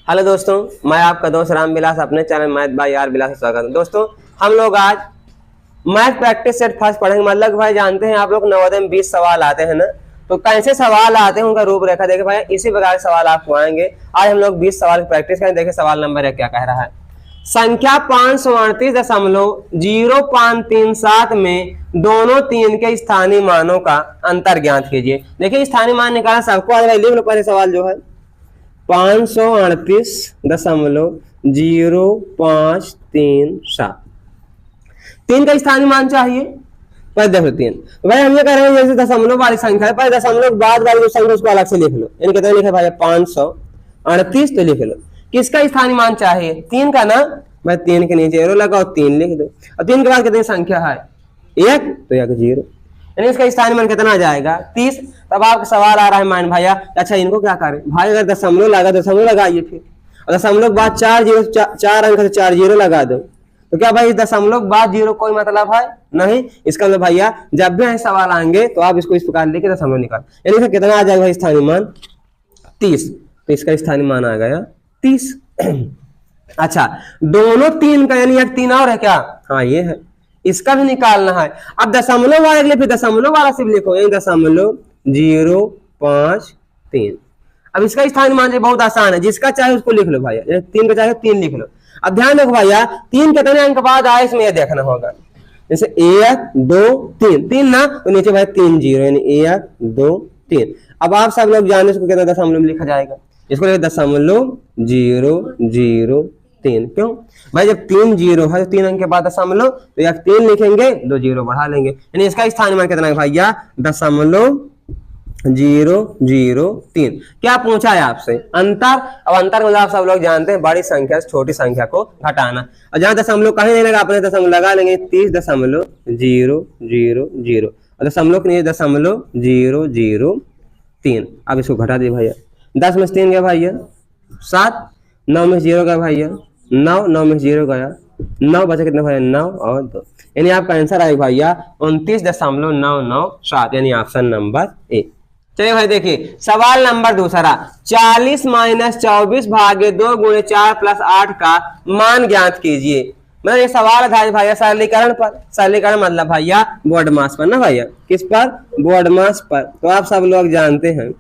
Hello दोस्तों, मैं आपका दोस्त राम विलास अपने चैनल मैथ बाय आर विलास से स्वागत है। दोस्तों हम लोग आज मैथ प्रैक्टिस सेट फर्स्ट पढ़ेंगे। मतलब भाई जानते हैं आप लोग नवोदय में 20 सवाल आते हैं ना, तो कैसे सवाल आते हैं उनका रूपरेखा देखे भाई, इसी प्रकार के सवाल आपको आएंगे। आज हम लोग 20 सवाल की प्रैक्टिस करें। देखिए सवाल नंबर 1 क्या कह रहा है। संख्या 538.0537 में दोनों तीन के स्थानीय मानों का अंतर ज्ञात कीजिए। देखिए स्थानीय मान निकालना सबको आ लिख लो। पहले सवाल जो है 538.0537 तीन का स्थानीय मान चाहिए। पर देखो तीन भाई हम ये कह रहे हैं जैसे दशमलव वाली संख्या है, पर दशमलव बाद वाली जो संख्या उसको अलग से लिख लो। यानी कितना लिखे भाई 538 तो लिख लो। किसका स्थानीय मान चाहिए? तीन का ना भाई। तीन के नीचे एरो लगाओ, तीन लिख दो। और तीन के बाद कितनी संख्या है? एक, तो एक जीरो, यानी इसका स्थानीय मान कितना आ जाएगा 30। तब आपका सवाल आ रहा है मान भैया अच्छा इनको क्या करें भाई? अगर दशमलव लगा दशमलव लगाइए, फिर दशमलव बाद 4 जीरो, 4 अंक से 4 जीरो लगा दो, तो क्या भाई दशमलव बाद जीरो कोई मतलब है नहीं। इसका मतलब भैया जब भी ऐसे सवाल आएंगे तो आप इसको इस प्रकार लेके दशमलव निकाल, यानी कितना आ जाएगा स्थानीय मान 30। तो इसका स्थानीय मान आ गया 30। अच्छा दोनों तीन का यानी एक तीन और है क्या? हाँ ये है, इसका भी निकालना है। अब दशमलव वाले के लिए फिर दशमलव वाला सिर्फ लिखो, यानी 0.053। अब इसका स्थानीय मान बहुत आसान है, जिसका चाहे उसको लिख लो भैया। तीन का चाहे तीन लिख लो। अब ध्यान रखो भैया तीन कितने अंक बाद आए इसमें यह देखना होगा। जैसे 1 2 3, तीन ना तो नीचे भाई 3 जीरो, यानी 1 2 3। अब आप सब लोग जाने इसको कितना दशमलव लिखा जाएगा? इसको लिखे 0.003। क्यों भाई? जब 3 जीरो है तो 3 अंक के बाद दशमलव, तो या 3 लिखेंगे 2 जीरो बढ़ा लेंगे, यानी इसका स्थानीय मान कितना है भैया 0.003। क्या पूछा है आपसे? अंतर। अब अंतर मतलब आप सब लोग जानते हैं बड़ी संख्या से छोटी संख्या को घटाना। और जहां दशमलव कहीं नहीं लगा अपने दशमलव लगा लेंगे 30.000 और दशमलव के नीचे 0.003। अब इसको घटा दिए भैया। 10 में 3 गया भैया 7, 9 में 0 गया भैया 9, 9 में 0 गया 9, बचा कितना भैया 9 और 2, यानी आपका आंसर आएगा भैया 29.997, यानी ऑप्शन नंबर ए। चलिए भाई देखिए सवाल नंबर दूसरा। 40 - 24 भागे 2 गुणे 4 + 8 का मान ज्ञात कीजिए। मतलब ये सवाल था भैया सरलीकरण पर। सरलीकरण मतलब भैया बोर्ड मास पर ना भैया। किस पर? बोर्ड मास पर। तो आप सब लोग जानते हैं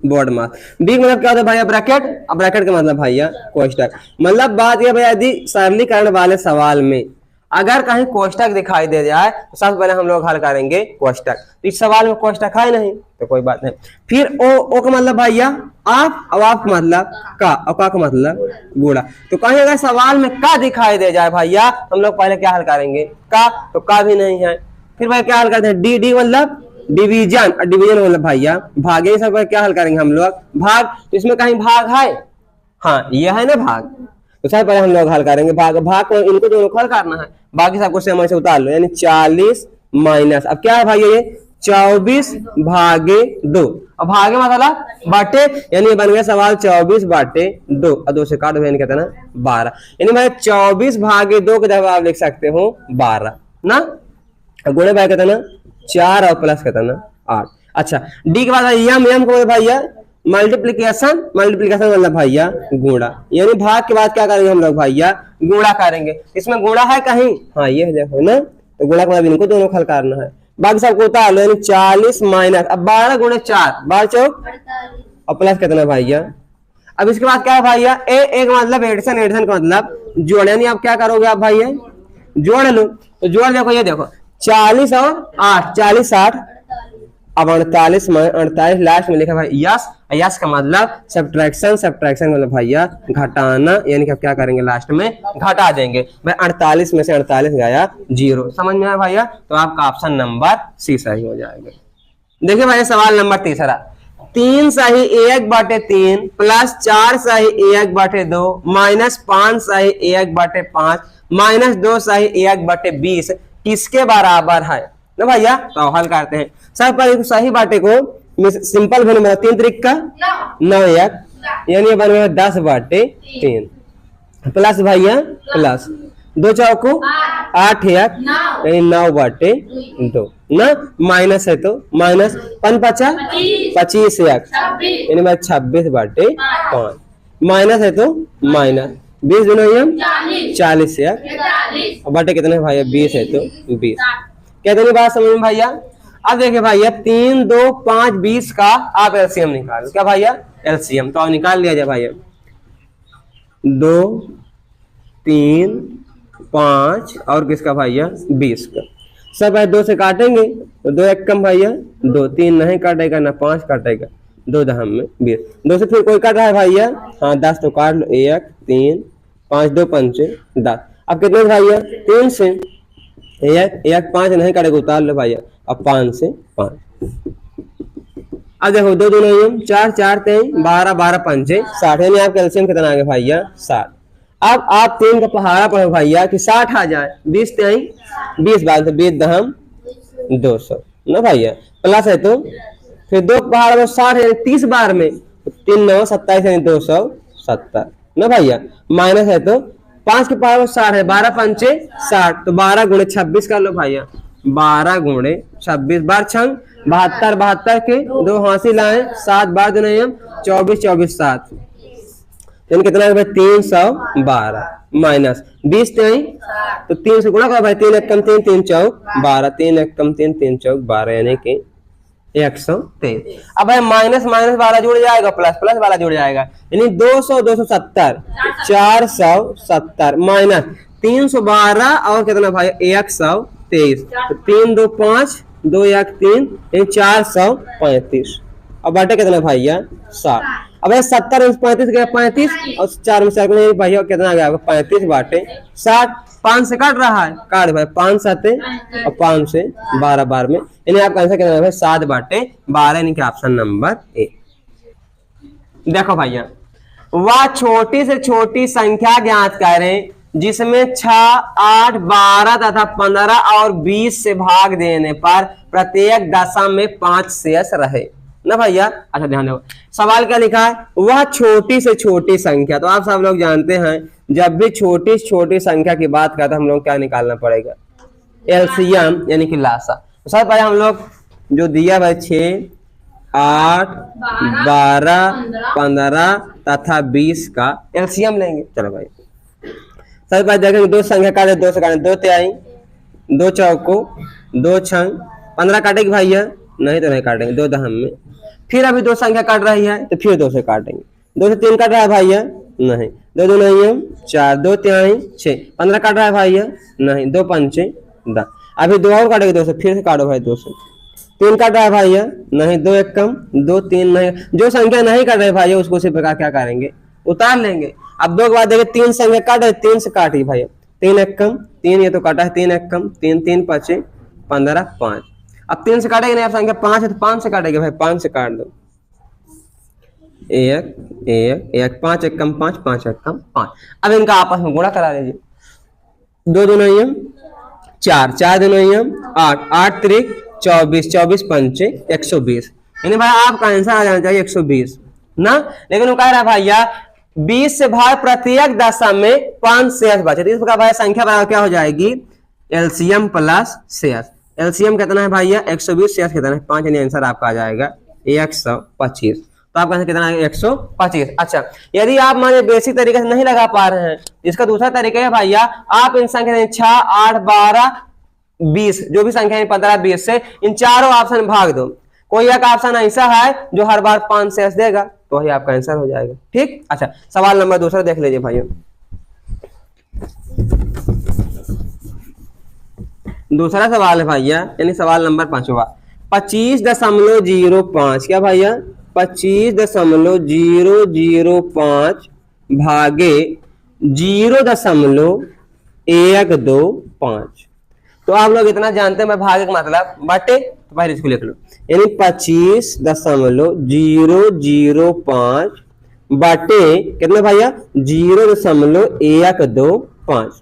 बोर्ड मास। बी मतलब क्या होता है भैया? ब्रैकेट। अब ब्रैकेट का मतलब भैया कोष्टक। मतलब बात यह भैया यदि सरलीकरण वाले सवाल में अगर कहीं कोष्टक दिखाई दे जाए तो सबसे पहले हम लोग हल करेंगे कोष्टक। तो इस सवाल में कोष्टक है नहीं तो कोई बात नहीं। फिर ओ का मतलब भैया आप, और आप का मतलब का, और का मतलब गुणा। तो कहीं अगर सवाल में का दिखाई दे जाए भैया हम लोग पहले क्या हल करेंगे? का, तो का भी नहीं है। फिर भाई क्या हल करते हैं? डी मतलब डिवीजन, और डिवीजन मतलब भैया भागे। सब क्या हल करेंगे हम लोग? भाग। तो इसमें कहीं भाग है? हाँ ये है ना भाग। तो सबसे पहले हम लोग हल करेंगे भाग। भाग को इनको दोनों को हल करना है, बाकी सबको सेम से उतार लो। यानी 40 माइनस, अब क्या है भाई ये 24 भागे 2। अब भागे मतलब बाटे, यानी बन गया सवाल 24/2 और 2 से काट दो, यानी कहते ना 12। यानी भाई 24 भागे 2 का जवाब लिख सकते हो 12 ना। गुणे भाई कहते ना 4 और प्लस कहते ना 8। अच्छा डी के बाद यम को भैया मल्टीप्लीकेशन। मल्टीप्लीकेशन मतलब भैया गुणा, यानी भाग के बाद क्या करेंगे हम लोग भैया? गुणा करेंगे। इसमें गुणा है कहीं? हाँ ये देखो ना, तो गुणा के बाद इनको दोनों हल करना है, बाकी सबको उतार लो। यानी 40 माइनस, अब 12 गुणे 4 12 चौक और प्लस कितना भैया। अब इसके बाद क्या है भैया? एक मतलब एडिशन। एडिशन का मतलब जोड़, यानी आप क्या करोगे आप भैया? जोड़ लो। तो जोड़ देखो, ये देखो 40 और 8, 40 60। अब 48 में 48 लास्ट में लिखा भाई यस। यस का मतलब सब्ट्रैक्शन। सब्ट्रैक्शन मतलब भैया घटाना, यानी कि आप क्या करेंगे लास्ट में घटा देंगे। भाई 48 में से 48 गया 0। समझ में आया भैया? तो आपका ऑप्शन नंबर सी सही हो जाएगा। देखिए भाई सवाल नंबर तीसरा। 3 सही 1/3 प्लस 4 सही 1/2 माइनस 5 सही 1/5 माइनस 2 सही 1/20 किसके बराबर है ना भैया? तो हल करते हैं। सब पर सही बाटे को सिंपल बने मतलब 3 त्रिक का 9 1, यानी बन गया 10/3 प्लस भैया प्लस 2 चौको 8 1, यानी 9/2 ना। माइनस है तो माइनस 5 5 25 1, यानी 26/5। माइनस है तो माइनस 20 दूना 40 से और बटे कितने भैया 20 है तो 20। कहते नहीं बात समझ में भैया। अब देखिए भैया 3 2 5 20 का आप एलसीएम निकालो। क्या भैया एलसीएम तो आप निकाल लिया जाए भैया। 2 3 5 और किसका भैया 20 का। सब है 2 से काटेंगे तो 2 एक कम भैया 2 3 नहीं काटेगा ना 5 काटेगा 2 दहम में 20 2 से फिर कोई काट रहा है भैया। हाँ 10 तो काट लो 1 3 5 2 5 10। अब कितने भैया 3 से 1 5 नहीं काटेगा उतार लो भैया। अब 5 से 5। अब देखो 2 2 नहीं 4 4 3 12 12 5 60 यानी आप कैल्शियम कितना आ गया भैया 60। अब आप 3 का पहाड़ा पढ़ो भैया कि 60 आ जाए 20 3 20 बार 20 दहम 200 ना भैया प्लस है तो फिर 2 पहाड़ में 60 यानी 30 बार में 3 9 27 यानी 270 ना भैया माइनस है तो 5 के पहाड़ में 60 है 12 5 60 तो 12 गुणे 26 कर लो भैया। 12 गुणे 26 बार छंग 72 72 के 2 हासी लाए 7 बार दो नहीं 24 24 7 कितना है 312 माइनस 20 3 तो 3 से गुणा करो भाई 3 एक कम 3 3 चौक 12 3 एक कम 3 3 चौक 12 यानी कि 123। अब भाई माइनस माइनस वाला जुड़ जाएगा प्लस प्लस वाला जुड़ जाएगा यानी 200 270 470 माइनस 312 और कितना भाई 123 तो 3 2 5 2 1 3 यानी 435 अब बाटे कितना भैया 60। अब 70 में 35 गया 35 और 4 में 4 भैया कितना गया 35 बाटे 60 5 से काट रहा है काट भाई 5 7 और 5 से 12 बार में यानी आपका आंसर कितना है 7 बाटे 12 यानी कि ऑप्शन नंबर ए। देखो भैया वह छोटी से छोटी संख्या ज्ञात करें जिसमें 6 8 12 तथा 15 और 20 से भाग देने पर प्रत्येक दशा में 5 शेष रहे ना भैया। अच्छा ध्यान दो सवाल क्या लिखा है वह छोटी से छोटी संख्या। तो आप सब लोग जानते हैं जब भी छोटी छोटी संख्या की बात करते हैं हम लोग क्या निकालना पड़ेगा एलसीएम यानी कि लासा। तो सबसे पहले हम लोग जो दिया भाई 6 8 12 15 तथा 20 का एलसीएम लेंगे। चलो भाई सबसे पहले देखेंगे 2 संख्या काटे 2 से काटे 2 त्याई 2 चौको 2 छंग 15 काटेंगे भैया नहीं तो नहीं काटेंगे 2 दहम में। फिर अभी 2 संख्या काट रही है तो फिर 2 से काटेंगे 2 से 3 काट रहा है भैया नहीं 2 2 नहीं 4 2 3 6 15 काट रहा है भैया नहीं 2 5 10 अभी 2 और काटेंगे 2 से फिर से काटो भाई 2 से 3 काट रहा है भैया नहीं 2 1 कम 2 3 नहीं जो संख्या नहीं काट रहे भैया उसको उसी प्रकार क्या करेंगे उतार लेंगे। अब 2 के बाद देखिए 3 संख्या काट रहे 3 से काटिए भैया 3 1 कम 3 ये तो काटा है 3 1 कम 3 3 5 15 5 अब 3 से काटेंगे नहीं आप संख्या 5 है तो 5 से काटेंगे भाई 5 से काट दो 1 1 1 5 1 कम 5 5 1 कम 5। अब इनका आपस में गुणा करा लीजिए 2 2 नहीं 4 4 2 नहीं 8 8 3 24 24 5 120 यानी भाई आपका आंसर आ जाना चाहिए 120 ना। लेकिन वो कह रहा है भैया 20 से भाग प्रत्येक दशा में 5 शेष बचे तो इस प्रकार भाई संख्या बराबर क्या हो जाएगी एलसीएम प्लस शेष। एलसीएम कितना है भैया 120 शेष कितना है 5 यानी आंसर आपका आ जाएगा 125। तो आपका आंसर कितना है 125। अच्छा यदि आप माने बेसिक तरीके से नहीं लगा पा रहे हैं इसका दूसरा तरीका है भैया आप इन संख्या 6 8 12 20 जो भी संख्या है 15 20 से इन चारों ऑप्शन भाग दो। कोई एक ऑप्शन ऐसा है जो हर बार 5 शेष देगा तो वही आपका आंसर हो जाएगा ठीक। अच्छा सवाल नंबर दूसरा देख लीजिए भैया। दूसरा सवाल है भैया यानी सवाल नंबर 5वां 25.05 क्या भैया 25.005 भागे 0.125। तो आप लोग इतना जानते हैं मैं भागे का मतलब बटे तो भाई इसको लिख लो यानी 25.005 बटे कितना भैया 0.125।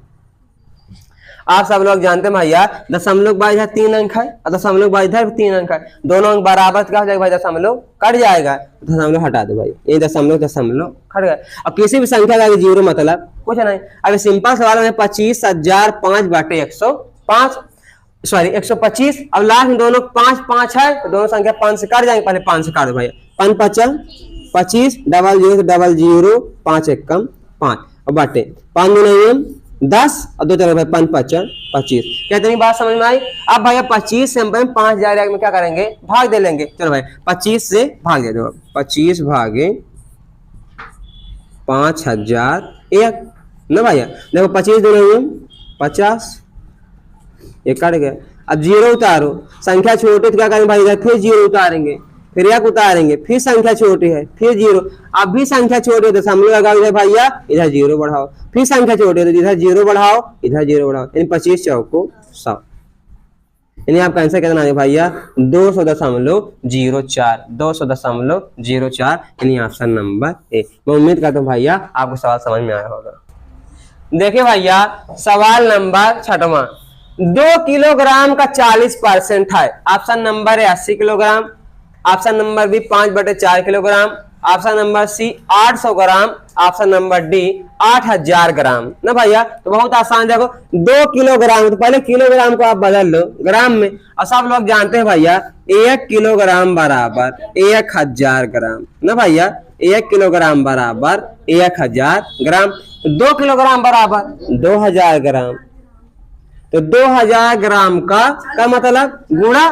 आप सब लोग जानते हैं भैया दशमलव बाद इधर 3 अंक है और दशमलव बाद इधर 3 अंक है दोनों अंक बराबर क्या हो जाएगा भाई दशमलव कट जाएगा दशमलव हटा दो भाई ये दशमलव कट गया। अब किसी भी संख्या का जीरो मतलब कुछ नहीं। अब सिंपल सवाल में 25,005 बटे 105 सॉरी 125। अब लास्ट में दोनों 5 5 है तो दोनों संख्या 5 से काट जाएंगे पहले 5 से काट दो भाई 5 5 25 डबल जीरो से डबल जीरो 5 एक कम 5 और बाटे 5 दूनी 10 और 2 चलो भाई 5 5 25। क्या इतनी बात समझ में आई? अब भैया 25 से हम 5000 में क्या करेंगे भाग दे लेंगे। चलो भाई 25 से भाग दे दो 25 भागे 5001 ना भैया। देखो 25 दूनी 50 ये कट गया। अब जीरो उतारो संख्या छोटी तो क्या करेंगे भाई इधर फिर जीरो उतारेंगे फिर एक उतारेंगे फिर संख्या छोटी है फिर जीरो। अब भी संख्या छोटी है तो सामने लगाओ इधर भैया इधर जीरो बढ़ाओ फिर संख्या छोटी है तो इधर जीरो बढ़ाओ इधर जीरो बढ़ाओ यानी 25 चौको 100 यानी आपका आंसर कितना आ गया भैया 200.04 200.04 यानी ऑप्शन नंबर ए। मैं उम्मीद करता हूँ भैया आपको सवाल समझ में आया होगा। देखिए भैया सवाल नंबर 6वां 2 किलोग्राम का 40% है। ऑप्शन नंबर है 80 kilogram, option number B 5/4 kilogram, option number C 800 gram, option number D 8000 gram ना भैया। तो बहुत आसान देखो 2 किलोग्राम तो पहले किलोग्राम को आप बदल लो ग्राम में और सब लोग जानते हैं भैया 1 किलोग्राम बराबर 1000 ग्राम ना भैया। 1 किलोग्राम बराबर 1000 ग्राम, 2 किलोग्राम बराबर 2000 ग्राम। तो 2000 ग्राम का मतलब गुणा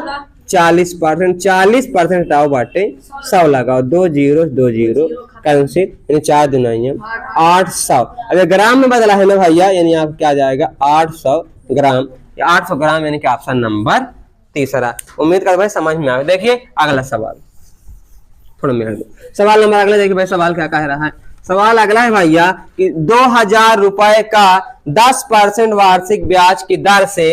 40%, 40% हटाओ बाटे 100 लगाओ 2 जीरो 2 जीरो कैंसिल यानी 4 दूनी 800। अगर ग्राम में बदला है ना भैया यानी आप क्या जाएगा 800 ग्राम। 800 ग्राम यानी कि ऑप्शन नंबर तीसरा। उम्मीद कर भाई समझ में आए। देखिए अगला सवाल थोड़ा मिनट दो। सवाल नंबर अगला देखिए भाई सवाल क्या कह रहा है। सवाल अगला है भैया कि 2000 रुपए का 10% वार्षिक ब्याज की दर से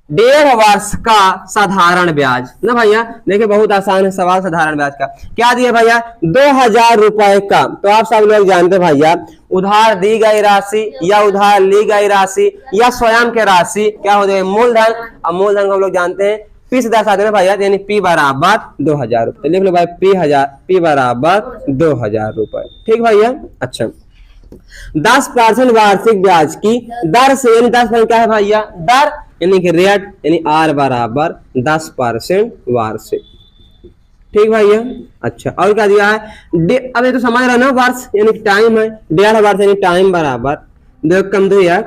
1.5 वर्ष का साधारण ब्याज ना भैया। देखिए बहुत आसान है सवाल साधारण ब्याज का। क्या दिया भैया 2000 रुपए का। तो आप सब लोग जानते हैं भैया उधार दी गई राशि या उधार ली गई राशि या स्वयं के राशि क्या हो जाए मूलधन। और मूलधन को हम लोग जानते हैं पी से दर्शा देना भैया यानी पी बराबर 2000 रुपए। लिख लो भाई पी बराबर 2000 रुपए। ठीक भैया। अच्छा 10% वार्षिक ब्याज की दर से यानी 10% क्या है भैया दर यानी कि रेट यानी आर बराबर 10% वार्षिक। ठीक भैया। अच्छा और क्या दिया है अब ये तो समझ रहे ना वर्ष यानी टाइम है 1.5 वर्ष यानी टाइम बराबर 2 कम 2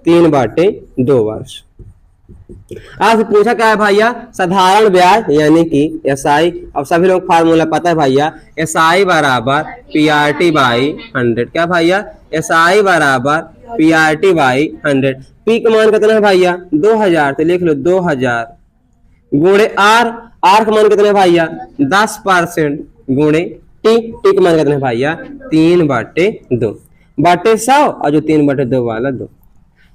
3/2 वर्ष। आज पूछा क्या है भैया साधारण ब्याज यानी कि एसआई। अब सभी लोग फार्मूला पता है भैया एसआई बराबर पीआरटी बाई 100। क्या भैया एसआई बराबर पीआरटी बाई 100। पी का मान कितना है भैया 2000 तो लिख लो 2000 गुणे आर का मान कितना है भैया 10% गुणे टी का मान कितना है भैया 3/2 बटे 100 और जो 3/2 वाला 2।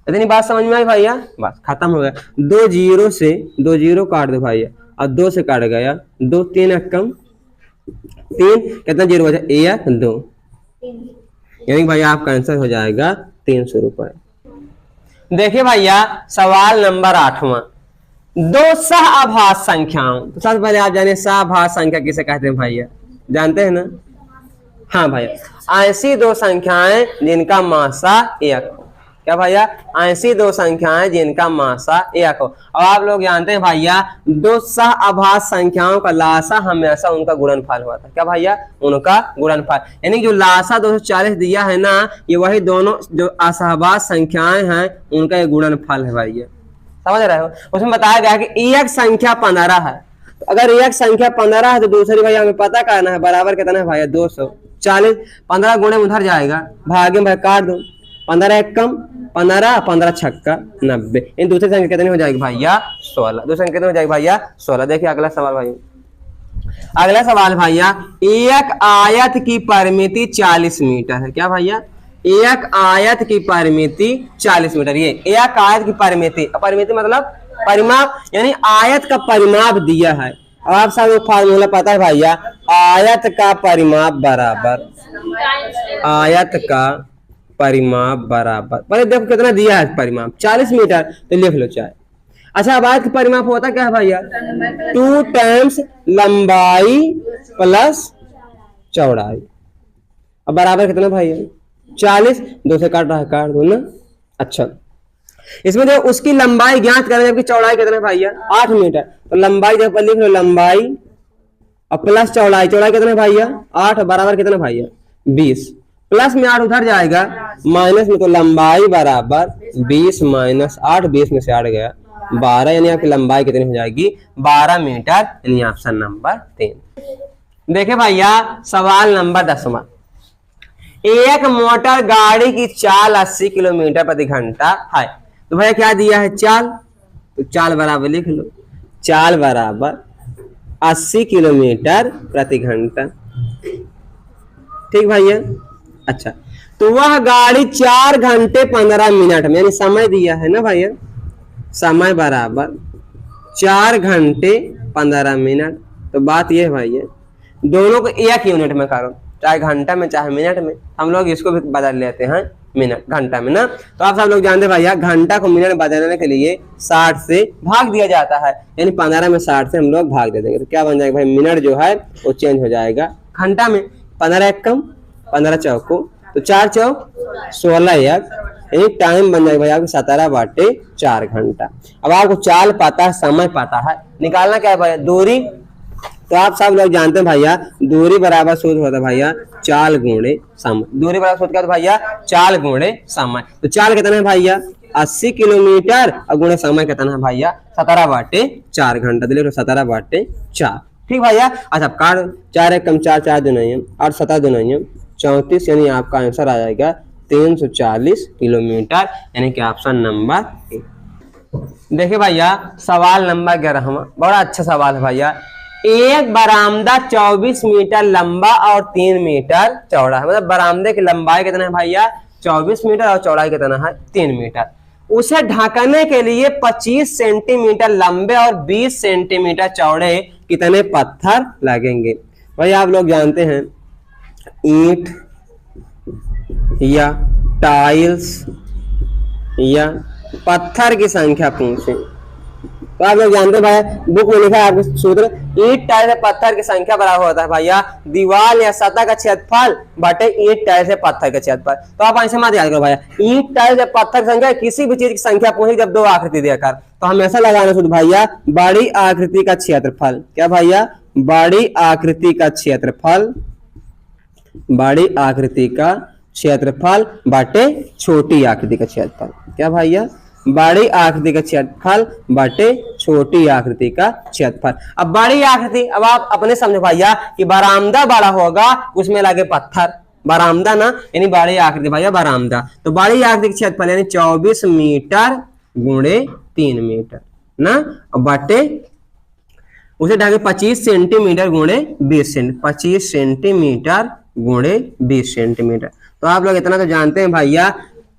इतनी बात समझ में आई भैया बस खत्म हो गया। 2 जीरो से 2 जीरो काट दो भैया और 2 से काट गया 2 3 एक कम 3 कितना जीरो बचा 1 2 यानी भैया आपका आंसर हो जाएगा 300 रुपए। देखिए भैया सवाल नंबर 8वां 2 सहआभास संख्याओं। तो सबसे पहले आप जानिए सहआभास संख्या किसे कहते हैं भैया जानते हैं ना। हाँ भैया ऐसी 2 संख्याएं जिनका मासा 1 क्या भैया ऐसी 2 संख्याएं जिनका मासा 1 हो। अब आप लोग जानते हैं भैया 2 सहआभास संख्याओं का लासा हमेशा उनका गुणनफल हुआ था। क्या भैया उनका गुणनफल यानी जो लासा 240 दिया है ना ये वही दोनों जो असहभास संख्याएं हैं उनका ये गुणनफल है भैया समझ रहे हो। उसमें बताया गया कि एक संख्या 15 है। तो अगर एक संख्या 15 है तो दूसरी भैया हमें पता करना है बराबर कितना है भैया 240। 15 गुणे उधर जाएगा भागे भाई काट दो 15 एक कम 15 15 छक्का 90। इन दूसरी संख्या कितनी हो जाएगी भैया 16। दूसरी संख्या कितनी हो जाएगी भैया 16। देखिए अगला सवाल भाई। अगला सवाल भैया एक आयत की परिमिति 40 मीटर है। क्या भैया एक आयत की परिमिति 40 मीटर। ये एक आयत की परिमिति मतलब परिमाप यानी आयत का परिमाप दिया है। अब आप सब फार्मूला पता है भैया आयत का परिमाप बराबर आयत का परिमाप बराबर पहले देखो कितना दिया है परिमाप 40 मीटर तो लिख लो चाहे। अच्छा अब आयत का परिमाप होता क्या है भैया 2 टाइम्स लंबाई प्लस चौड़ाई। अब बराबर कितना भैया 40 2 से काट रहा है काट दो ना। अच्छा इसमें देखो उसकी लंबाई ज्ञात करें जबकि चौड़ाई कितना है भैया 8 मीटर। तो लंबाई जब लिख लो लंबाई और प्लस चौड़ाई, चौड़ाई कितना है भैया 8 बराबर कितना भैया 20, प्लस में 8 उधर जाएगा माइनस में, तो लंबाई बराबर 20 माइनस 8, 20 में से 8 गया 12, यानी आपकी लंबाई कितनी हो जाएगी 12 मीटर, यानी ऑप्शन नंबर 3। देखिए भैया सवाल नंबर 10वां, एक मोटर गाड़ी की चाल 80 किलोमीटर प्रति घंटा है। तो भैया क्या दिया है चाल, तो चाल बराबर लिख लो, चाल बराबर 80 किलोमीटर प्रति घंटा, ठीक भैया। अच्छा, तो वह गाड़ी 4 घंटे 15 मिनट में, यानी समय दिया है ना भैया, समय बराबर 4 घंटे 15 मिनट। तो बात यह है भैया दोनों को एक यूनिट में करो, चाहे घंटा में चाहे मिनट में, हम लोग इसको भी बदल लेते हैं मिनट घंटा में ना। तो आप सब लोग जानते हैं भैया घंटा को मिनट में बदलने के लिए 60 से भाग दिया जाता है, यानी 15 में 60 से हम लोग भाग दे देंगे, तो क्या बन जाएगा भाई मिनट जो है वो चेंज हो जाएगा घंटा में। 15 एक कम 15 चौको, तो 4 चौक 16 एक, यानी टाइम बन जाएगा भाई आपको 17/4 घंटा। अब आपको चाल पता है, समय पता है, निकालना क्या है भैया दूरी। तो आप सब लोग जानते हैं भैया दूरी बराबर सूत्र होता है भैया चाल गुणे समय, दूरी बराबर सूत्र क्या होता है भैया चाल गुणे समय। तो चाल कितना है भैया 80 किलोमीटर और गुणे समय कितना है भैया 17/4 घंटा, तो 17/4, ठीक भैया। अच्छा काट 4 एक कम 4, 4 दुनियम और 17 दुनियम 34, यानी आपका आंसर आ जाएगा 340 किलोमीटर, यानी कि ऑप्शन नंबर। देखिए भैया सवाल नंबर 11वां, बड़ा अच्छा सवाल है भैया। एक बरामदा 24 मीटर लंबा और 3 मीटर चौड़ा है, मतलब बरामदे की लंबाई कितना है भैया 24 मीटर और चौड़ाई कितना है 3 मीटर। उसे ढकने के लिए 25 सेंटीमीटर लंबे और 20 सेंटीमीटर चौड़े कितने पत्थर लगेंगे। भाई आप लोग जानते हैं ईंट या टाइल्स या पत्थर की संख्या पूछे, तो आप लोग जानते हैं भाई बुक में लिखा है आपको सूत्र, ईंट टाइल से पत्थर की संख्या बराबर होता है भैया दीवार या सतह का क्षेत्रफल बटे ईंट टाइल से पत्थर का क्षेत्रफल। तो आप ऐसे मत याद करो भैया, ईंट टाइल से पत्थर की संख्या किसी भी चीज की संख्या पूछी जब 2 आकृति देकर, तो हमेशा लगाना सूत्र भैया बड़ी आकृति का क्षेत्रफल, क्या भैया बड़ी आकृति का क्षेत्रफल, बड़ी आकृति का क्षेत्रफल बटे छोटी आकृति का क्षेत्रफल, क्या भैया बड़ी आकृति का क्षेत्रफल बटे छोटी आकृति का क्षेत्रफल। अब बड़ी आकृति, अब आप अपने समझो भैया कि बरामदा बड़ा होगा उसमें लगे पत्थर, बरामदा ना यानी बड़ी आकृति भैया बरामदा, तो बड़ी आकृति का क्षेत्रफल यानी 24 मीटर गुणे 3 मीटर ना, बटे उसे ढके 25 सेंटीमीटर गुणे 20 सेंटीमीटर, 25 सेंटीमीटर गुणे 20 सेंटीमीटर। तो आप लोग इतना तो जानते हैं भैया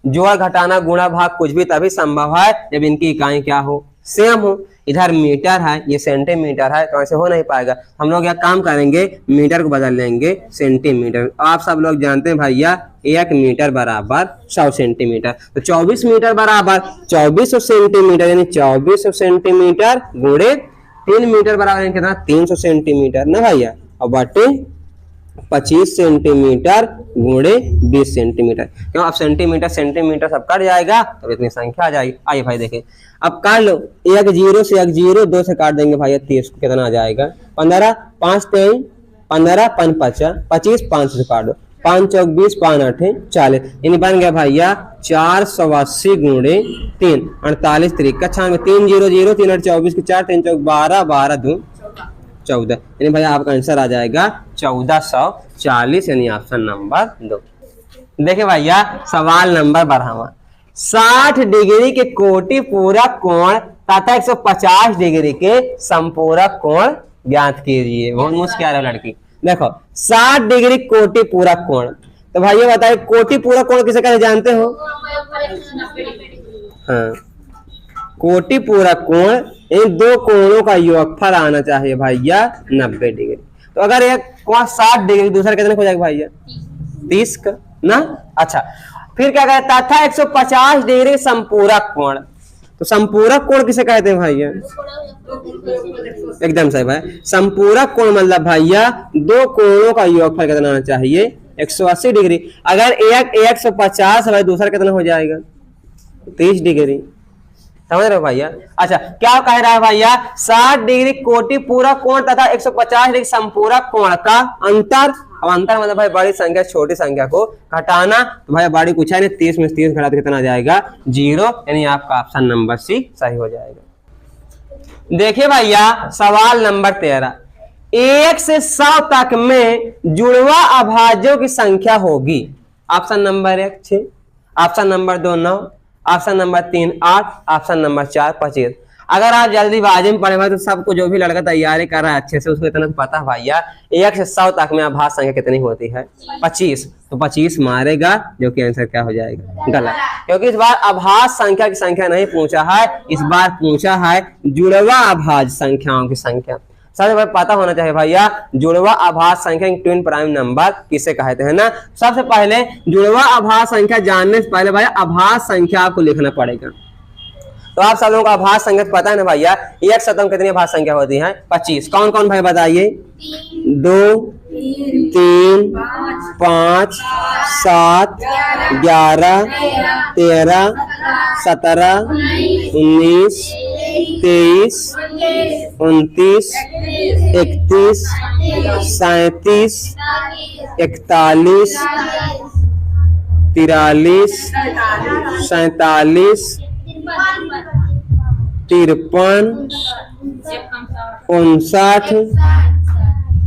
जोड़ घटाना गुणा भाग कुछ भी तभी संभव है जब इनकी इकाई क्या हो सेम हो। इधर मीटर है ये सेंटीमीटर है, तो ऐसे हो नहीं पाएगा। हम लोग यह काम करेंगे मीटर को बदल लेंगे सेंटीमीटर। आप सब लोग जानते हैं भैया 1 मीटर बराबर 100 सेंटीमीटर, तो 24 मीटर बराबर 2400 सेंटीमीटर, यानी 2400 सेंटीमीटर गुणे 3 मीटर बराबर कितना 300 सेंटीमीटर ना भैया, और बटे 25 सेंटीमीटर गुणे 20 सेंटीमीटर, क्यों अब सेंटीमीटर सेंटीमीटर सब कट जाएगा तो इतनी संख्या आ जाएगी। आइए भाई देखें, अब काट लो 1 0 से 1 0 2 से काट देंगे भाई 30 को कितना आ जाएगा 15 5 3 15 5 5 25 5 से काट दो 5 चौक 20 5 8 40, यानी बन गया भैया 480 गुणे 3 48 3 96 3 0 0 3 8 24 के 4 3 चौक 12 12 2 14, यानी भैया आपका आंसर आ जाएगा 1440, यानी ऑप्शन नंबर 2। देखिए भैया सवाल नंबर 12वां, 60 डिग्री के कोटि पूरक कोण तथा 150 डिग्री के संपूरक कोण ज्ञात कीजिए। बहुत मुश्किल है लड़की। देखो 60 डिग्री कोटि पूरक कोण, तो भाई ये बताइए कोटि पूरक कोण किसे कहते जानते हो? हाँ, कोटि पूरक कोण इन दो कोणों का योगफल आना चाहिए भैया 90 डिग्री। तो अगर एक कोण 60 डिग्री दूसरा कितने हो जाएगा भैया 30 का ना। अच्छा फिर क्या कहता था 150 डिग्री संपूरक कोण, तो संपूरक कोण किसे कहते हैं भैया? एकदम सही भाई, संपूरक कोण मतलब भैया दो कोणों का योगफल कितना आना चाहिए 180 डिग्री। अगर एक 150 है दूसरा कितना हो जाएगा 30 डिग्री, समझ रहे हो भैया। अच्छा क्या कह रहा है भैया, 60 डिग्री कोटि पूरा कोण तथा 150 डिग्री संपूरक कोण का अंतर। अब अंतर मतलब भाई बड़ी संख्या छोटी संख्या को घटाना, तो भाई बड़ी कुछ है नहीं, 30 में 30 घटा तो कितना आ जाएगा 0, यानी आपका ऑप्शन नंबर सी सही हो जाएगा। देखिए भैया सवाल नंबर 13, 1 से 100 तक में जुड़वा अभाज्यों की संख्या होगी। Option number 1 6, option number 2 9, option number 3 8, option number 4 25। अगर आप जल्दीबाजी में पढ़े भाई तो सबको जो भी लड़का तैयारी कर रहा है अच्छे से उसको इतना तो पता है भैया 1 से 100 तक में अभाज्य संख्या कितनी होती है 25, तो 25 मारेगा, जो कि आंसर क्या हो जाएगा गलत, क्योंकि इस बार अभाज्य संख्या की संख्या नहीं पूछा है, इस बार पूछा है जुड़वा अभाज्य संख्याओं की संख्या। सबसे पहले पता होना चाहिए भैया जुड़वा अभाज्य संख्या ट्विन प्राइम नंबर किसे कहते हैं ना। सबसे पहले जुड़वा अभाज्य संख्या जानने से पहले भैया अभाज्य संख्या आपको लिखना पड़ेगा। तो आप सब लोगों को अभाज्य संख्या पता है ना भैया, 1 से तक कितनी अभाज्य संख्या होती है 25। कौन कौन भाई बताइए, 2 3 5 7 11 13 17 19 23 29 31 37 41 43 47 53 59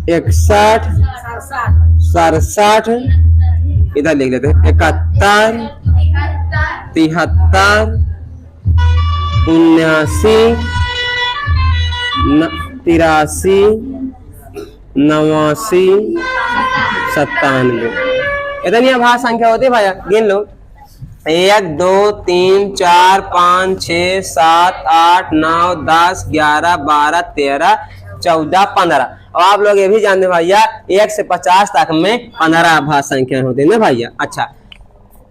61 67, इधर लिख लेते हैं 71 73 79 83 89 97। इतनी अभाज्य संख्या होती है भैया, गिन लो 1 2 3 4 5 6 7 8 9 10 11 12 13 14 15। और आप लोग ये भी जानते हैं भैया 1 से 50 तक में 15 अभाज्य संख्या होती है ना भैया। अच्छा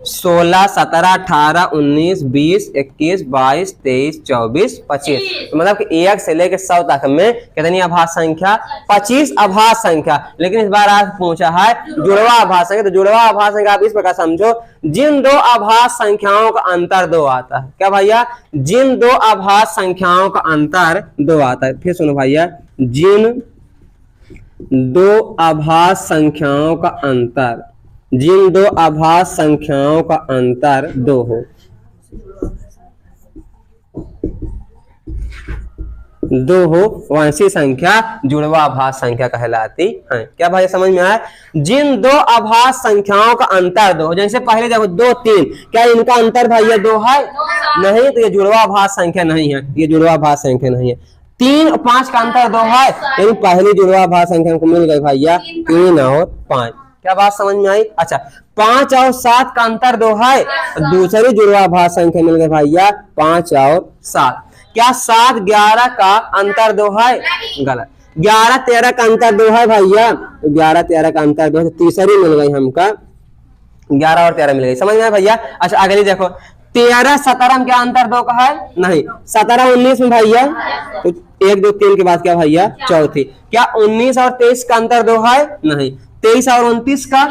16 17 18 19 20 21 22 23 24 25, तो मतलब कि 1 से लेकर 100 तक में कितनी अभाज्य संख्या 25 अभाज्य संख्या। लेकिन इस बार आज पूछा है जुड़वा अभाज्य संख्या, तो जुड़वा अभाज्य संख्या आप इस प्रकार समझो, जिन दो अभाज्य संख्याओं का अंतर 2 आता है। क्या भैया, जिन दो अभाज्य संख्याओं का अंतर 2 आता है। फिर सुनो भैया, जिन दो अभाज्य संख्याओं का अंतर, जिन दो अभाज्य संख्याओं का अंतर 2 हो, 2 हो वैसी संख्या जुड़वा अभाज्य संख्या कहलाती है। क्या भाई समझ में आया, जिन दो अभाज्य संख्याओं का अंतर 2 हो, जैसे पहले देखो 2 3, क्या इनका अंतर भैया 2 है नहीं, तो ये जुड़वा अभाज्य संख्या नहीं है, ये जुड़वा अभाज्य संख्या नहीं है। 3 और 5 का अंतर 2 है, यानी पहली जुड़वा अभाज्य संख्या को मिल गई भैया 3 और 5। क्या बात समझ में आई। अच्छा 5 और 7 का अंतर 2 है, दूसरी जुड़वा अभाज्य संख्या मिल गई भैया 5 और 7। क्या 7 11 का अंतर 2 है, गलत। 11 13 का अंतर 2 है भैया, तो 11 13 का अंतर 2 है, तो तीसरी मिल गई हमका 11 और 13 मिल गई, समझ में आया भैया। अच्छा अगली देखो 13 17 में क्या अंतर 2 का है, नहीं। 17 19 में भैया, तो 1 2 3 के बाद क्या भैया चौथी। क्या 19 और 23 का अंतर 2 है, नहीं। 23 और 29 का,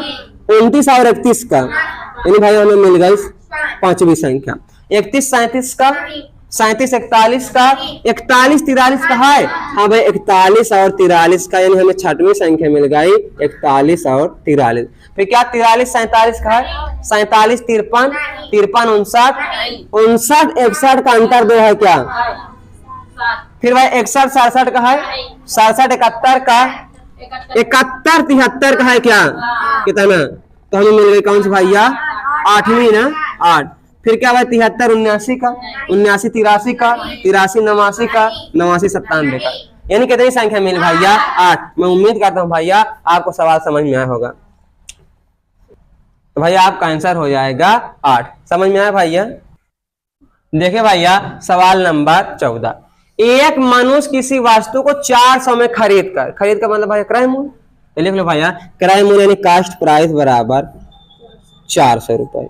29 और 31 का, यानी भाई हमें मिल गई 5वीं संख्या। 31 37 का, 37 41 का, 41 43 का है, हाँ भाई 41 और 43 का, यानी हमें 6वीं संख्या मिल गई 41 और 43। फिर क्या 43 47 का है, 47 53 53 59 59 61 का अंतर 2 है क्या। फिर भाई 61 67 का है, 67 71 का, 71 73 का है क्या, कितना, तो हमें मिल गई कौन सी भैया 8वीं ना 8। फिर क्या भाई 73 79 का, 79 83 का, 83 89 का, 89 97 का, यानी कितनी संख्या मिली भैया 8। मैं उम्मीद करता हूँ भैया आपको सवाल समझ में आया होगा, तो भैया आपका आंसर हो जाएगा 8। समझ में आया भैया। देखिए भैया सवाल नंबर 14, एक मनुष्य किसी वस्तु को 400 में खरीद कर मतलब भाई क्रय मूल्य, लिख लो भैया क्रय मूल्य यानी कास्ट प्राइस बराबर 400 रुपए।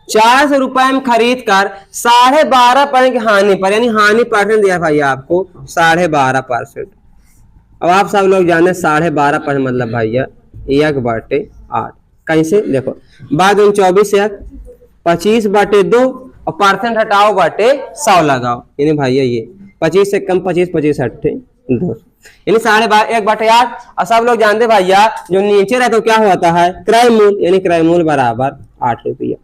400 रुपए में खरीद कर 12.5% की हानि पर, यानी हानि परसेंट दिया भैया आपको 12.5%। अब आप सब लोग जाने 12.5% मतलब भैया 1/8। कैसे देखो, बाद 24 1 25/2 और परसेंट हटाओ बटे 100 लगाओ, यानी भैया ये 25 से कम 25, 25 अट्ठे 200, यानी 1/8। और सब लोग जानते भैया जो नीचे रहता है तो क्या होता है क्रय मूल, यानी क्रय मूल बराबर 8 रुपया।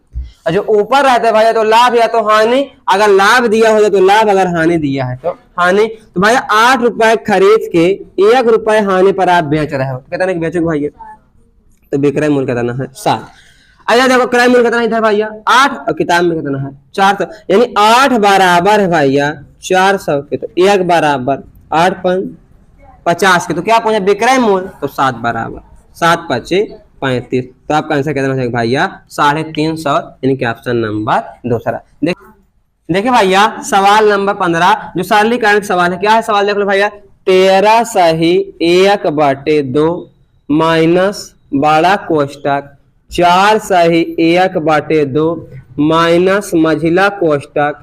और जो ऊपर रहता है भैया तो लाभ या तो हानि, अगर लाभ दिया हो तो लाभ, अगर हानि दिया है तो हानि। तो भैया 8 रुपए खरीद के 1 रुपए हानि पर आप बेच रहे हो, तो कितना बेचोगे भैया, तो विक्रय मूल्य कितना है 7। अच्छा देखो क्रय मूल्य कितना इधर भैया 8 और किताब में कितना है 400, यानी 8 बराबर है भैया 400 के, तो 1 बराबर 8 50 के, तो क्या पहुंचा विक्रय मूल्य, तो 7 बराबर 7 5 35। तो आपका आंसर कितना हो जाएगा भैया 350, यानी कि ऑप्शन नंबर दूसरा। देखिए भैया सवाल नंबर 15 जो सरलीकरण का सवाल है, क्या है सवाल देख लो भैया, 13 सही 1/2 माइनस बड़ा कोष्टक 4 सही 1/2 माइनस मझिला कोष्टक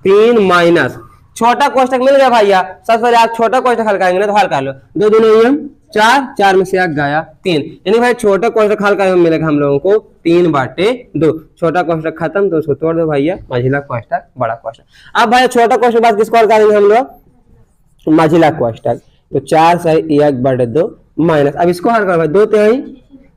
3 माइनस छोटा कोष्टक मिल गया भैया। सबसे पहले आप छोटा कोष्टक हल करेंगे ना, तो हल कर लो 2 दूनी 4, 4 में से 1 गया 3, यानी भाई छोटा कोष्टक हल करने में मिलेगा हम लोगों को 3/2। छोटा कोष्टक खत्म, तो उसको तोड़ दो भैया, मझिला कोष्टक बड़ा कोष्टक। अब भाई छोटा कोष्टक बाद किसको हल करेंगे हम लोग, मझिला कोष्टक, तो 4 सही 1/2 माइनस, अब इसको हल करो भाई 2 3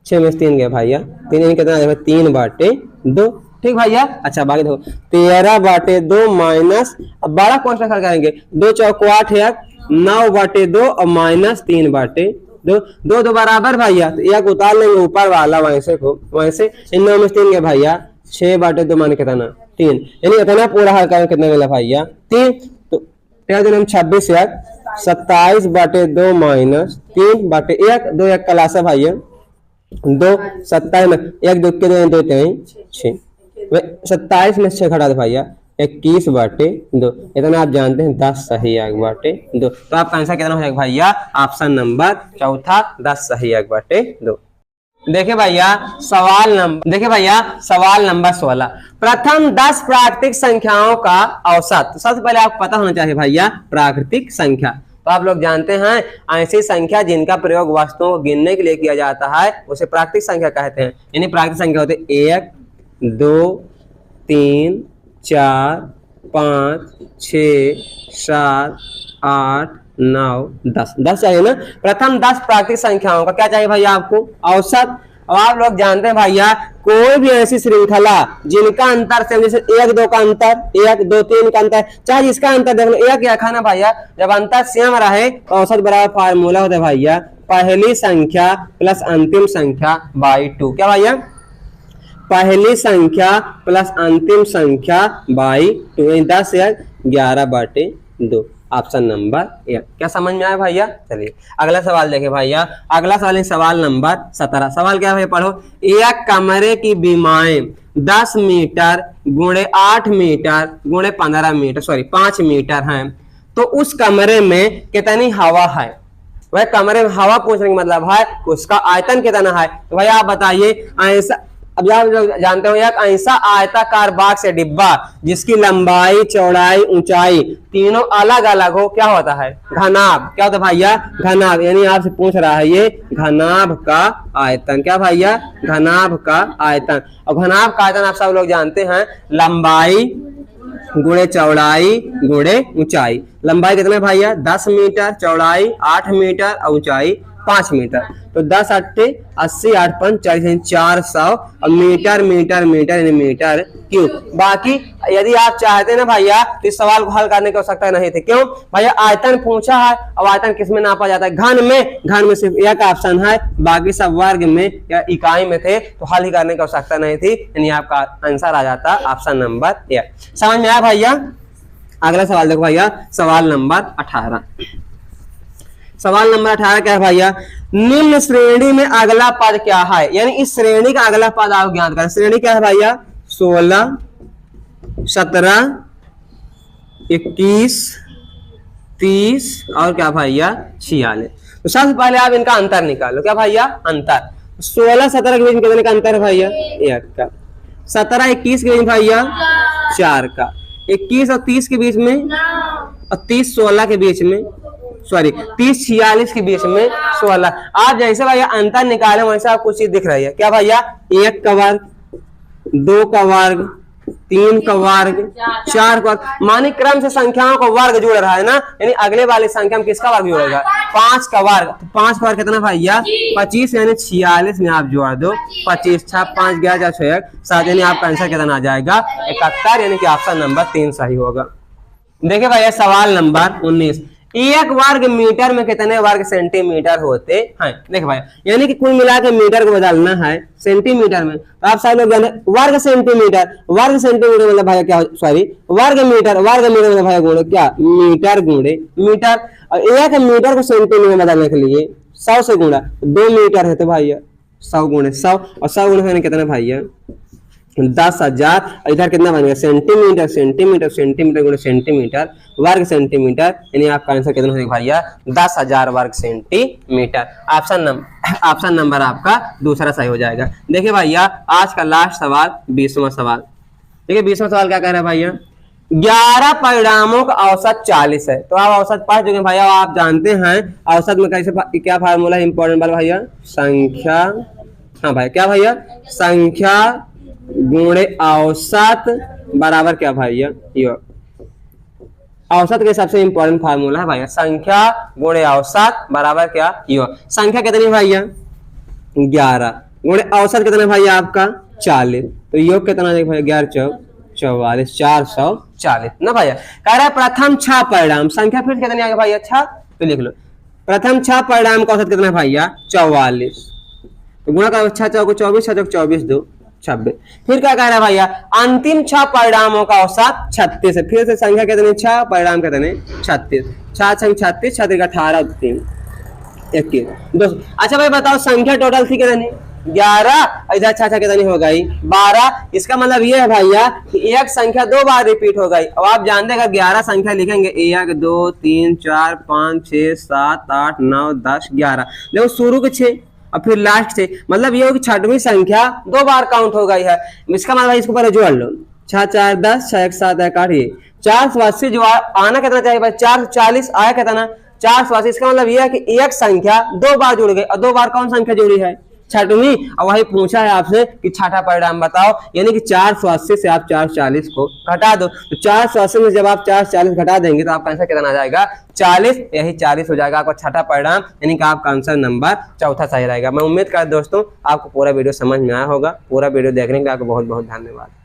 6 में से 3 गया भैया 3, कितना 3/2, ठीक भैया। अच्छा बाकी देखो 13/2 माइनस, अब बड़ा कोष्टक हल करेंगे 2 चौको 8 1 9/2 और माइनस 3/2, 2 बराबर भैया, तो 1 उतार लेंगे ऊपर वाला वैसे को वैसे, 9 में 3 गया भैया 6/2 माने कितना 3, यानी इतना पूरा हल करेंगे कितना मिला भैया 3, तो 26 1 27/2 माइनस 3/1, 2 1 क्लास है भैया 2 27 में 1 2 के 2 3 6, 27 में 6 घटा दे भैया 21/2, इतना आप जानते हैं 10 सही 1/2। तो आपका आंसर कितना हो जाएगा भैया ऑप्शन नंबर चौथा 10 सही 1/2। देखिए भैया सवाल नंबर 16, प्रथम 10 प्राकृतिक संख्याओं का औसत। तो सबसे पहले आपको पता होना चाहिए भैया प्राकृतिक संख्या, तो आप लोग जानते हैं ऐसी संख्या जिनका प्रयोग वस्तुओं को गिनने के लिए किया जाता है उसे प्राकृतिक संख्या कहते हैं। यानी प्राकृतिक संख्या होते 1 2 3 4 5 6 7 8 9 10, 10 चाहिए ना। प्रथम 10 प्राकृतिक संख्याओं का क्या चाहिए भैया आपको औसत। अब आप लोग जानते हैं भैया कोई भी ऐसी श्रृंखला जिनका अंतर सेम, जैसे 1 2 का अंतर 1 2 3 का अंतर, चाहे इसका अंतर देख लो 1 या खाना भैया, जब अंतर सेम रहे तो औसत बराबर फार्मूला होता है भैया पहली संख्या प्लस अंतिम संख्या बाई 2। क्या भैया पहली संख्या प्लस अंतिम संख्या बाई 2, 10 या 11/2, ऑप्शन नंबर 1। क्या समझ में आया भैया। चलिए अगला सवाल देखें भैया, अगला सवाल है सवाल नंबर 17। सवाल क्या है पढ़ो, एक कमरे की बीमाएं 10 मीटर गुणे 8 मीटर गुणे 15 मीटर 5 मीटर हैं, तो उस कमरे में कितनी हवा है। वह कमरे में हवा पूछने का मतलब है उसका आयतन कितना है। तो भैया आप बताइए ऐसा, अब आप जानते हो एक ऐसा आयताकार बॉक्स या डिब्बा जिसकी लंबाई चौड़ाई ऊंचाई तीनों अलग अलग हो, क्या होता है घनाभ। क्या होता है भैया घनाभ, यानी आपसे पूछ रहा है ये घनाभ का आयतन। क्या भैया घनाभ का आयतन। और घनाभ का आयतन आप सब लोग जानते हैं लंबाई गुणे चौड़ाई गुणे ऊंचाई। लंबाई कितना भैया 10 मीटर, चौड़ाई 8 मीटर और ऊंचाई 5 मीटर, तो 10 8 80 8 5 40 400 और मीटर मीटर मीटर यानी मीटर क्यूब। बाकी यदि आप चाहते ना भैया तो इस सवाल को हल करने की आवश्यकता नहीं थी। क्यों भैया आयतन पूछा है, और आयतन किस में नापा जाता है घन में। घन में सिर्फ एक ऑप्शन है, बाकी सब वर्ग में या इकाई में थे, तो हल ही करने की आवश्यकता नहीं थी, यानी आपका आंसर आ जाता ऑप्शन नंबर 1। समझ में आया भैया। अगला सवाल देखो भैया सवाल नंबर 18। सवाल नंबर 18 क्या है भैया, निम्न श्रेणी में अगला पद क्या है। यानी इस श्रेणी का अगला पद आप ज्ञात करें। श्रेणी क्या है भैया 16 17 21 30 और क्या भैया 46। तो सबसे पहले आप इनका अंतर निकालो। क्या भैया अंतर 16 17 के बीच में कितने का अंतर है भैया 1 का, 17 21 के बीच में भैया 4 का, 21 और 30 के बीच में, और 30 16 के बीच में 30 46 के बीच में 16। आप जैसे भैया अंतर निकाले वैसे आप कुछ चीज दिख रही है। क्या भैया 1 का वर्ग 2 का वर्ग 3 का वर्ग 4 का वर्ग, माने क्रम से संख्याओं का वर्ग जुड़ रहा है ना, यानी अगले वाली संख्या में किसका वर्ग जुड़ेगा? 5 का वर्ग। तो 5 का वर्ग कितना भैया? 25, यानी 46 में आप जोड़ दो 25 6 5 11 6 7, यानी आपका आंसर कितना आ जाएगा? 71, यानी कि ऑप्शन नंबर 3 सही होगा। देखिए भैया सवाल नंबर 19, एक वर्ग मीटर में कितने वर्ग सेंटीमीटर होते हैं? देखो भाई, यानी कि कुल मिला के मीटर को बदलना है सेंटीमीटर में, तो आप सारे लोग जाने वर्ग सेंटीमीटर मतलब भाई क्या, सॉरी वर्ग मीटर मतलब भाई गुणे क्या, मीटर गुणे मीटर। और एक मीटर को सेंटीमीटर में बदलने के लिए 100 से गुणा, 2 मीटर है तो भाई 100 गुणे 100, और 100 गुणे कितना भाई 10,000। इधर कितना बनेगा? सेंटीमीटर गुणे सेंटीमीटर वर्ग सेंटीमीटर, यानी आपका आंसर कितना होगा भैया? 10,000 वर्ग सेंटीमीटर। ऑप्शन नंबर आपका दूसरा सही हो जाएगा। देखिए भैया आज का लास्ट सवाल 20वां सवाल। देखिए 20वां सवाल क्या कह रहा है भैया? 11 परिणामों का औसत 40 है। तो आप औसत पढ़ चुके हैं भैया, आप जानते हैं औसत में कैसे क्या फार्मूला है इंपॉर्टेंट वाला भैया? संख्या, हाँ भाई क्या भैया? संख्या गुणे औसत बराबर क्या भैया? ये औसत के सबसे इंपॉर्टेंट फार्मूला है भैया, संख्या गुणे औसत बराबर क्या? यो संख्या कितनी भैया? 11 गुणे औसत कितना भैया आपका? 40, तो योग कितना देख भैया? 11 चौक 44, 440 ना भैया। कह रहा है प्रथम 6 परिणाम, संख्या फिर कितनी आ गई भैया? 6, तो लिख लो प्रथम 6 परिणाम का औसत कितना भैया? 44, तो गुणा करो 6 चौक 24, 6 चौक 24 2 26। फिर क्या कह रहा है भैया? अंतिम 6 परिणामों का औसत 36 है। फिर से संख्या कितने? 6 परिणाम कितने? 36, 6 6 36 6 18 3 21 2। अच्छा भाई बताओ संख्या टोटल थी कितनी? 11, इधर 6 कितनी हो गई? 12। इसका मतलब ये है भैया कि एक संख्या 2 बार रिपीट हो गई। अब आप जानते हैं अगर 11 संख्या लिखेंगे 1 2 3 4 5 6 7 8 9 10 11, देखो शुरू के 6 और फिर लास्ट से, मतलब ये हो कि 6वीं संख्या 2 बार काउंट हो गई है। इसका मतलब इसको पहले जोड़ लो, 6 4 10 6 1 7 1 8, 480 जो आना कितना चाहिए भाई? 440 आया कितना? 480। इसका मतलब ये है कि एक संख्या 2 बार जुड़ गई, और 2 बार कौन संख्या जुड़ी है? 6वीं। और वही पूछा है आपसे कि 6ठा परिणाम बताओ, यानी कि 480 से आप 440 को घटा दो, तो 480 में जब आप 440 घटा देंगे तो आपका आंसर कितना आ जाएगा? 40, यही 40 हो जाएगा आपका 6ठा परिणाम, यानी कि आपका आंसर नंबर 4था सही रहेगा। मैं उम्मीद करता दोस्तों आपको पूरा वीडियो समझ में आया होगा। पूरा वीडियो देखने के लिए आपको बहुत बहुत धन्यवाद।